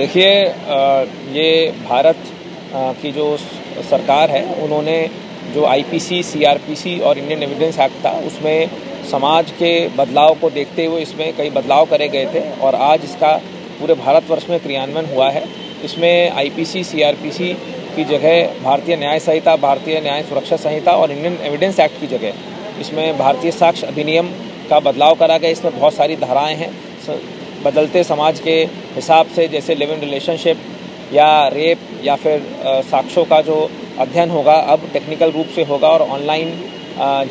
देखिए, ये भारत की जो सरकार है, उन्होंने जो आईपीसी, सीआरपीसी और इंडियन एविडेंस एक्ट था, उसमें समाज के बदलाव को देखते हुए इसमें कई बदलाव करे गए थे और आज इसका पूरे भारतवर्ष में क्रियान्वयन हुआ है। इसमें आईपीसी, सीआरपीसी की जगह भारतीय न्याय संहिता, भारतीय न्याय सुरक्षा संहिता और इंडियन एविडेंस एक्ट की जगह इसमें भारतीय साक्ष्य अधिनियम का बदलाव करा गया। इसमें बहुत सारी धाराएँ हैं। बदलते समाज के हिसाब से, जैसे लिव इन रिलेशनशिप या रेप या फिर साक्ष्यों का जो अध्ययन होगा अब टेक्निकल रूप से होगा और ऑनलाइन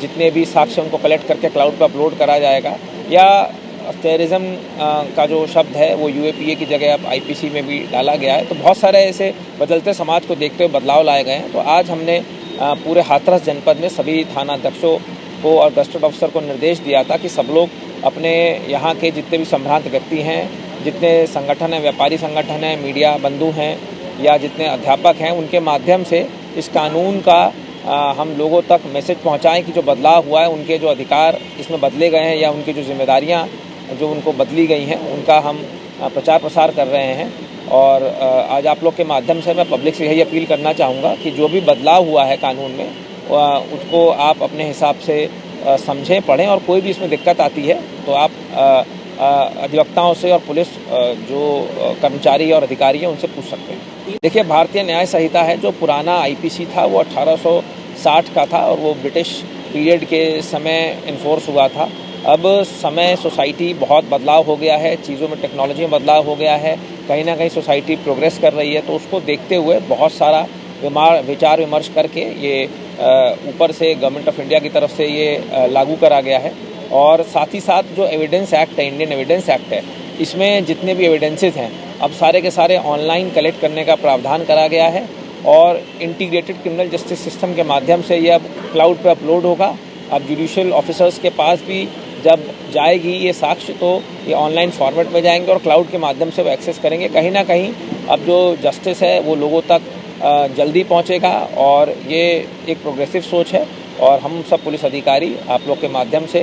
जितने भी साक्ष्य उनको कलेक्ट करके क्लाउड पर अपलोड करा जाएगा। या टेररिज्म का जो शब्द है वो यूएपीए की जगह अब आईपीसी में भी डाला गया है। तो बहुत सारे ऐसे बदलते समाज को देखते हुए बदलाव लाए गए हैं। तो आज हमने पूरे हाथरस जनपद में सभी थानाध्यक्षों को और गस्टेड ऑफिसर को निर्देश दिया था कि सब लोग अपने यहाँ के जितने भी संभ्रांत व्यक्ति हैं, जितने संगठन हैं, व्यापारी संगठन हैं, मीडिया बंधु हैं या जितने अध्यापक हैं, उनके माध्यम से इस कानून का हम लोगों तक मैसेज पहुंचाएं कि जो बदलाव हुआ है, उनके जो अधिकार इसमें बदले गए हैं या उनकी जो जिम्मेदारियां जो उनको बदली गई हैं, उनका हम प्रचार प्रसार कर रहे हैं। और आज आप लोग के माध्यम से मैं पब्लिक से यही अपील करना चाहूँगा कि जो भी बदलाव हुआ है कानून में, उसको आप अपने हिसाब से समझें, पढ़ें और कोई भी इसमें दिक्कत आती है तो आप अधिवक्ताओं से और पुलिस जो कर्मचारी और अधिकारी हैं उनसे पूछ सकते हैं। देखिए, भारतीय न्याय संहिता है, जो पुराना आईपीसी था वो 1860 का था और वो ब्रिटिश पीरियड के समय इन्फोर्स हुआ था। अब समय, सोसाइटी बहुत बदलाव हो गया है, चीज़ों में टेक्नोलॉजी में बदलाव हो गया है, कहीं ना कहीं सोसाइटी प्रोग्रेस कर रही है। तो उसको देखते हुए बहुत सारा विचार विमर्श करके ये ऊपर से गवर्नमेंट ऑफ इंडिया की तरफ से ये लागू करा गया है। और साथ ही साथ जो एविडेंस एक्ट है, इंडियन एविडेंस एक्ट है, इसमें जितने भी एविडेंसेस हैं अब सारे के सारे ऑनलाइन कलेक्ट करने का प्रावधान करा गया है और इंटीग्रेटेड क्रिमिनल जस्टिस सिस्टम के माध्यम से ये अब क्लाउड पर अपलोड होगा। अब जुडिशियल ऑफिसर्स के पास भी जब जाएगी ये साक्ष्य तो ये ऑनलाइन फॉर्मेट में जाएंगे और क्लाउड के माध्यम से वो एक्सेस करेंगे। कहीं ना कहीं अब जो जस्टिस है वो लोगों तक जल्दी पहुंचेगा और ये एक प्रोग्रेसिव सोच है और हम सब पुलिस अधिकारी आप लोग के माध्यम से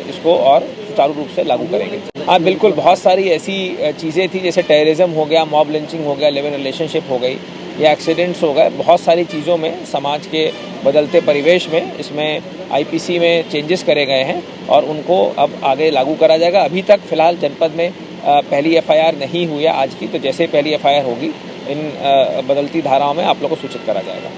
इसको और सुचारू रूप से लागू करेंगे। हाँ, बिल्कुल, बहुत सारी ऐसी चीज़ें थी जैसे टेररिज्म हो गया, मॉब लिंचिंग हो गया, लिव इन रिलेशनशिप हो गई या एक्सीडेंट्स हो गए। बहुत सारी चीज़ों में समाज के बदलते परिवेश में इसमें आईपीसी में चेंजेस करे गए हैं और उनको अब आगे लागू करा जाएगा। अभी तक फ़िलहाल जनपद में पहली एफआईआर नहीं हुई है आज की, तो जैसे पहली एफआईआर होगी इन बदलती धाराओं में आप लोगों को सूचित करा जाएगा।